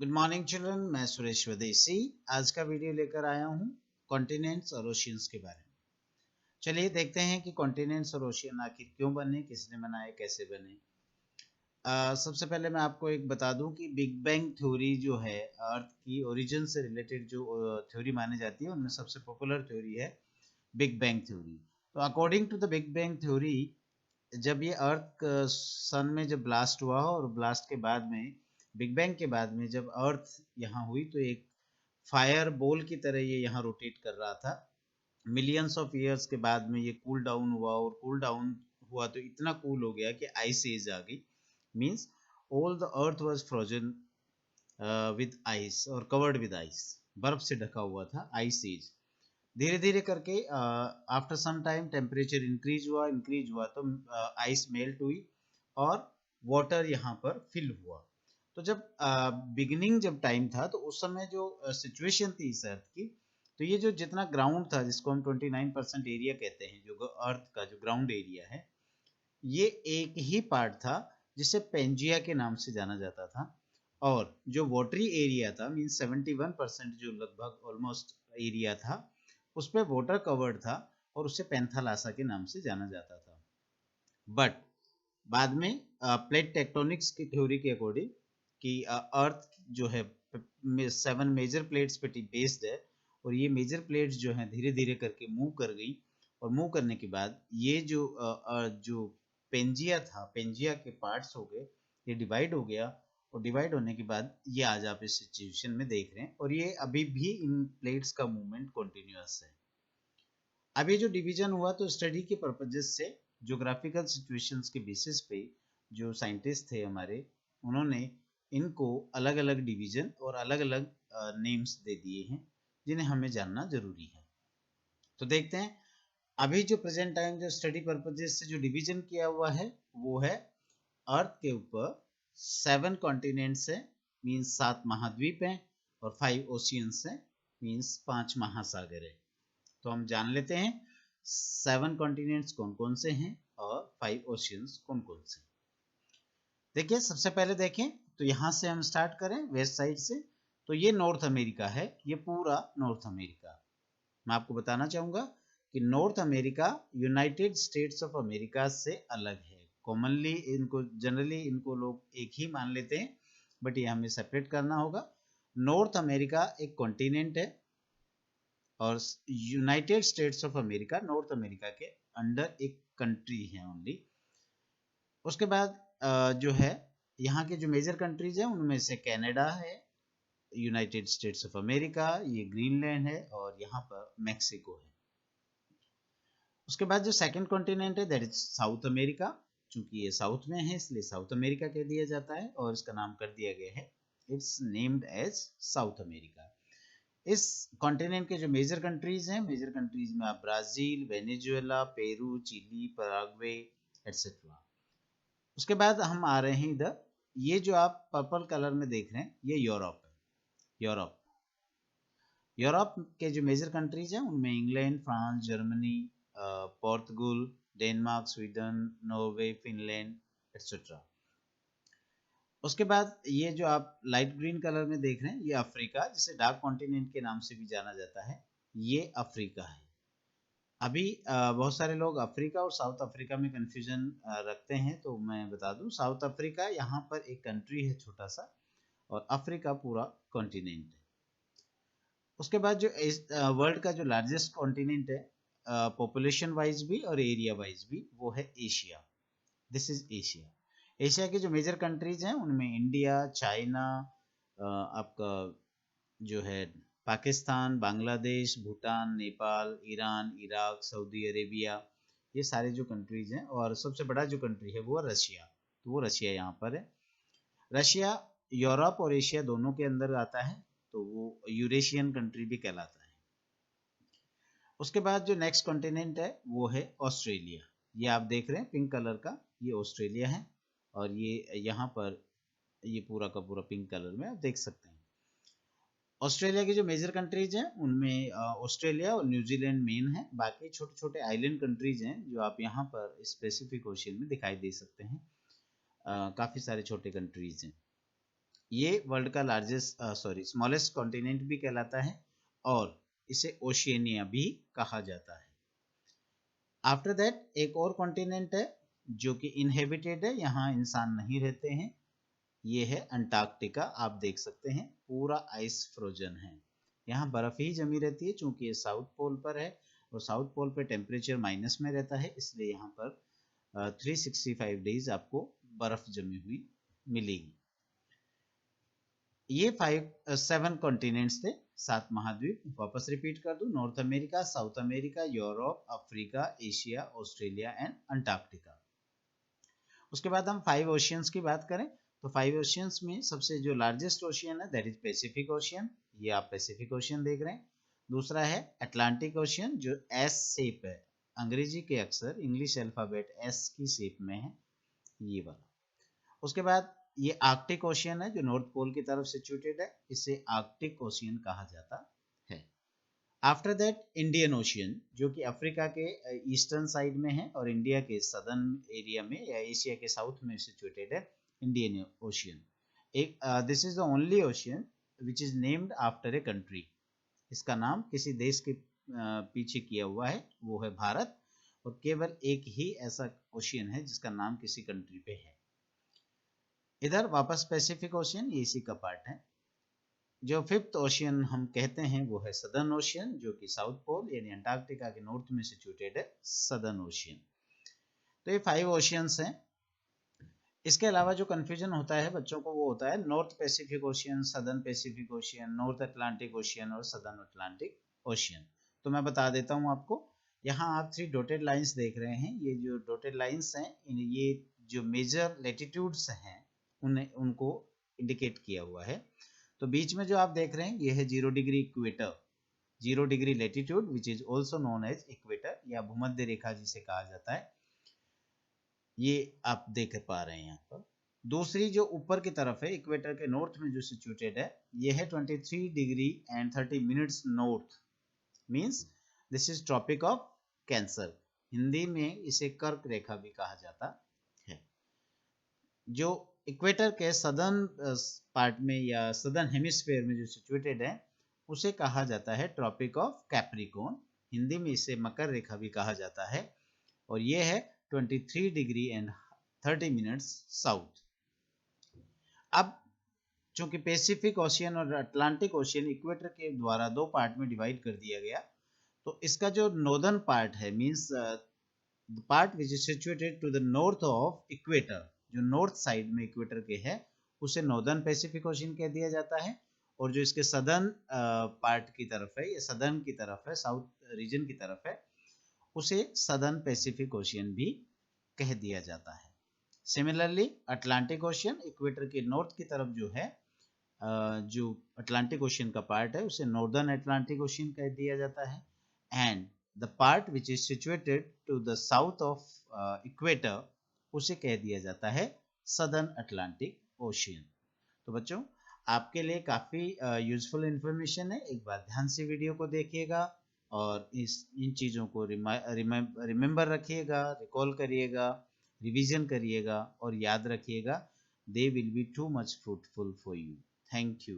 Good morning children, मैं सुरेश स्वदेशी आज का वीडियो लेकर आया हूँ कॉन्टिनेंट्स और ओशियंस के बारे में। चलिए देखते हैं कि कॉन्टिनेंट्स और ओशियन आखिर क्यों बने, किसने बनाए, कैसे बने। सबसे पहले मैं आपको एक बता दूं कि बिग बैंग थ्योरी जो है अर्थ की ओरिजिन से रिलेटेड जो थ्योरी मानी जाती है उनमें सबसे पॉपुलर थ्योरी है बिग बैंग थ्योरी। तो according to the big bang theory, जब ये अर्थ सन में जब ब्लास्ट हुआ और ब्लास्ट के बाद में बिग बैंग के बाद में जब अर्थ यहाँ हुई तो एक फायर बॉल की तरह ये यहाँ रोटेट कर रहा था। मिलियंस ऑफ ईयर्स के बाद में ये कूल डाउन हुआ और कूल डाउन हुआ तो इतना कूल हो गया कि आइस एज आ गई। Means all the earth was frozen with ice और कवर्ड विद आइस, बर्फ से ढका हुआ था, आइस एज। धीरे धीरे करके after some time temperature increase हुआ तो आइस मेल्ट हुई और वाटर यहाँ पर फिल हुआ। तो जब बिगिनिंग जब टाइम था तो उस समय जो सिचुएशन थी इस अर्थ की, तो ये जो जितना ग्राउंड था जिसको हम 29% एरिया कहते हैं, जो अर्थ का जो ग्राउंड एरिया है, ये एक ही पार्ट था जिसे पेंजिया के नाम से जाना जाता था। और जो वाटरी एरिया था मीन्स 71% जो लगभग ऑलमोस्ट एरिया था उस पर वाटर कवर्ड था और उसे पेंथालासा के नाम से जाना जाता था। बट बाद में प्लेट टेक्टोनिक्स की थ्योरी के अकॉर्डिंग कि अर्थ जो है 7 मेजर प्लेट्स पे बेस्ड है और ये मेजर प्लेट्स जो है धीरे धीरे करके मूव कर गई और मूव करने के बाद ये जो पेंजिया था, पेंजिया के पार्ट्स हो गए, ये डिवाइड हो गया और डिवाइड होने के बाद ये आज आप इस सिचुएशन में देख रहे हैं और ये अभी भी इन प्लेट्स का मूवमेंट कंटिन्यूअस है। अब ये जो डिवीजन हुआ तो स्टडी के पर्पजेस से ज्योग्राफिकल सिचुएशंस के बेसिस पे जो साइंटिस्ट थे हमारे, उन्होंने इनको अलग अलग डिवीजन और अलग अलग नेम्स दे दिए हैं जिन्हें हमें जानना जरूरी है। तो देखते हैं अभी जो प्रेजेंट टाइम जो स्टडी पर्पजेस से जो डिवीजन किया हुआ है वो है अर्थ के ऊपर 7 कॉन्टिनेंट्स है, मीन्स 7 महाद्वीप हैं, और 5 ओशियंस है, मीन्स 5 महासागर है। तो हम जान लेते हैं 7 कॉन्टिनेंट्स कौन कौन से हैं और 5 ओशियंस कौन कौन से। देखिए सबसे पहले देखें तो यहाँ से हम स्टार्ट करें वेस्ट साइड से, तो ये नॉर्थ अमेरिका है, ये पूरा नॉर्थ अमेरिका। मैं आपको बताना चाहूंगा कि north America United states of America से अलग है। कॉमनली इनको जनरली इनको लोग एक ही मान लेते हैं, बट ये हमें सेपरेट करना होगा। नॉर्थ अमेरिका एक कॉन्टिनेंट है और United states of America north America के अंडर एक कंट्री है ओनली। उसके बाद जो है यहाँ के जो मेजर कंट्रीज हैं उनमें से कनाडा है, यूनाइटेड स्टेट्स ऑफ अमेरिका, ये ग्रीनलैंड है और यहाँ पर मैक्सिको है। उसके बाद जो सेकंड कॉन्टिनेंट है दैट इज साउथ अमेरिका। चूंकि ये साउथ में है इसलिए साउथ अमेरिका कह दिया जाता है और इसका नाम कर दिया गया है, it's named as South America. इस कॉन्टिनेंट के जो मेजर कंट्रीज हैं, मेजर कंट्रीज में आप Brazil, Venezuela, Peru, Chile, Paraguay etcetera. उसके बाद हम आ रहे हैं इधर, ये जो आप पर्पल कलर में देख रहे हैं ये यूरोप है। यूरोप यूरोप के जो मेजर कंट्रीज हैं उनमें England, France, Germany, Portugal, Denmark, Sweden, Norway, Finland etcetera. उसके बाद ये जो आप लाइट ग्रीन कलर में देख रहे हैं ये अफ्रीका, जिसे डार्क कॉन्टिनेंट के नाम से भी जाना जाता है, ये अफ्रीका है। अभी बहुत सारे लोग अफ्रीका और साउथ अफ्रीका में कंफ्यूजन रखते हैं, तो मैं बता दूं साउथ अफ्रीका यहाँ पर एक कंट्री है छोटा सा और अफ्रीका पूरा कॉन्टिनेंट है। उसके बाद जो वर्ल्ड का जो लार्जेस्ट कॉन्टिनेंट है पॉपुलेशन वाइज भी और एरिया वाइज भी, वो है Asia. This is Asia. Asia के जो मेजर कंट्रीज हैं उनमें इंडिया, चाइना, आपका जो है Pakistan, Bangladesh, Bhutan, Nepal, Iran, Iraq, Saudi Arabia, ये सारे जो कंट्रीज हैं, और सबसे बड़ा जो कंट्री है वो रशिया। तो वो रशिया यहाँ पर है। रशिया यूरोप और एशिया दोनों के अंदर आता है, तो वो यूरेशियन कंट्री भी कहलाता है। उसके बाद जो नेक्स्ट कॉन्टिनेंट है वो है ऑस्ट्रेलिया। ये आप देख रहे हैं पिंक कलर का, ये ऑस्ट्रेलिया है और ये यहाँ पर ये पूरा का पूरा पिंक कलर में आप देख सकते हैं। ऑस्ट्रेलिया की जो मेजर कंट्रीज हैं उनमें ऑस्ट्रेलिया और न्यूजीलैंड मेन है, बाकी छोटे छोटे आइलैंड कंट्रीज हैं जो आप यहाँ पर स्पेसिफिक ओशियन में दिखाई दे सकते हैं। काफ़ी सारे छोटे कंट्रीज हैं। ये वर्ल्ड का स्मॉलेस्ट कॉन्टिनेंट भी कहलाता है और इसे ओशियनिया भी कहा जाता है। आफ्टर दैट एक और कॉन्टिनेंट है जो कि इनहेबिटेड है, यहाँ इंसान नहीं रहते हैं, ये है अंटार्कटिका। आप देख सकते हैं पूरा आइस फ्रोजन है, यहाँ बर्फ ही जमी रहती है, चूंकि ये साउथ पोल पर है और साउथ पोल पे टेम्परेचर माइनस में रहता है, इसलिए यहाँ पर 365 डेज आपको बर्फ जमी हुई मिलेगी। ये 7 कॉन्टिनेंट्स थे, 7 महाद्वीप। वापस रिपीट कर दूं, north America, south America, Europe, Africa, Asia, Australia and Antarctica. उसके बाद हम 5 ओशियंस की बात करें तो 5 ओशियंस में सबसे जो लार्जेस्ट ओशियन है दैट इज पैसिफिक ओशियन, ये आप पैसिफिक ओशियन देख रहे हैं। दूसरा है अटलांटिक ओशियन जो एस शेप है, अंग्रेजी के अक्षर इंग्लिश अल्फाबेट एस की शेप में है, ये वाला। उसके बाद ये आर्कटिक ओशियन है जो नॉर्थ पोल की तरफ सिचुएटेड है, इसे आर्कटिक ओशियन कहा जाता है। आफ्टर दैट इंडियन ओशियन जो कि अफ्रीका के ईस्टर्न साइड में है और इंडिया के सदर्न एरिया में या एशिया के साउथ में सिचुएटेड है इंडियन ओशियन। एक this is the only ocean which is named after a country, इसका नाम किसी देश के पीछे किया हुआ है, वो है भारत, और केवल एक ही ऐसा ओशियन है जिसका नाम किसी कंट्री पे है। इधर वापस पैसिफिक ओशियन, ये इसी का पार्ट है। जो 5th ओशियन हम कहते हैं वो है सदर्न ओशियन जो कि साउथ पोल यानी अंटार्कटिका के नॉर्थ में सिचुएटेड है सदर्न ओशियन। तो ये 5 ओशियंस हैं। इसके अलावा जो कंफ्यूजन होता है बच्चों को वो होता है north Pacific ocean, southern Pacific ocean, north Atlantic ocean और सदर्न अटलांटिक ओशियन। तो मैं बता देता हूँ आपको, यहाँ आप 3 डॉटेड लाइंस देख रहे हैं, ये जो डॉटेड लाइंस हैं ये जो मेजर लेटिट्यूड्स हैं उनको इंडिकेट किया हुआ है। तो बीच में जो आप देख रहे हैं ये है 0 degree equator, 0 degree latitude which is also known as equator या भूमध्य रेखा जिसे कहा जाता है, ये आप देख पा रहे हैं यहाँ पर। दूसरी जो ऊपर की तरफ है इक्वेटर के नॉर्थ में जो सिचुएटेड है ये है 23 degree and 30 minutes north, means this is Tropic of Cancer, Hindi में इसे कर्क रेखा भी कहा जाता है। जो इक्वेटर के सदर्न पार्ट में या सदर्न हेमिस्फीयर में जो सिचुएटेड है उसे कहा जाता है ट्रॉपिक ऑफ कैप्रिकॉर्न, हिंदी में इसे मकर रेखा भी कहा जाता है, और ये है 23 डिग्री एंड 30 मिनट्स साउथ। अब चूंकि पैसिफिक ओशियन और अटलांटिक ओशियन इक्वेटर के द्वारा 2 पार्ट में डिवाइड कर दिया गया, तो इसका जो नॉर्दर्न पार्ट है means the part which is situated to the north of equator, जो नॉर्थ साइड में इक्वेटर के है उसे नॉर्दर्न पैसिफिक ओशियन कह दिया जाता है, और जो इसके सदर्न पार्ट की तरफ है या सदर्न की तरफ है, साउथ रीजन की तरफ है, उसे सदर्न पैसिफिक ओशियन भी कह दिया जाता है। सिमिलरली अटलांटिक ओशियन इक्वेटर के नॉर्थ की तरफ जो है जो अटलांटिक ओशियन का पार्ट है उसे नॉर्दर्न अटलांटिक ओशियन कह दिया जाता है, and the part which is situated to the south of equator उसे कह दिया जाता है सदर्न अटलांटिक ओशियन। तो बच्चों आपके लिए काफ़ी यूजफुल इंफॉर्मेशन है, एक बार ध्यान से वीडियो को देखिएगा और इन चीज़ों को रिमेंबर रखिएगा, रिकॉल करिएगा, रिवीजन करिएगा और याद रखिएगा। They will be too much fruitful for you. Thank you.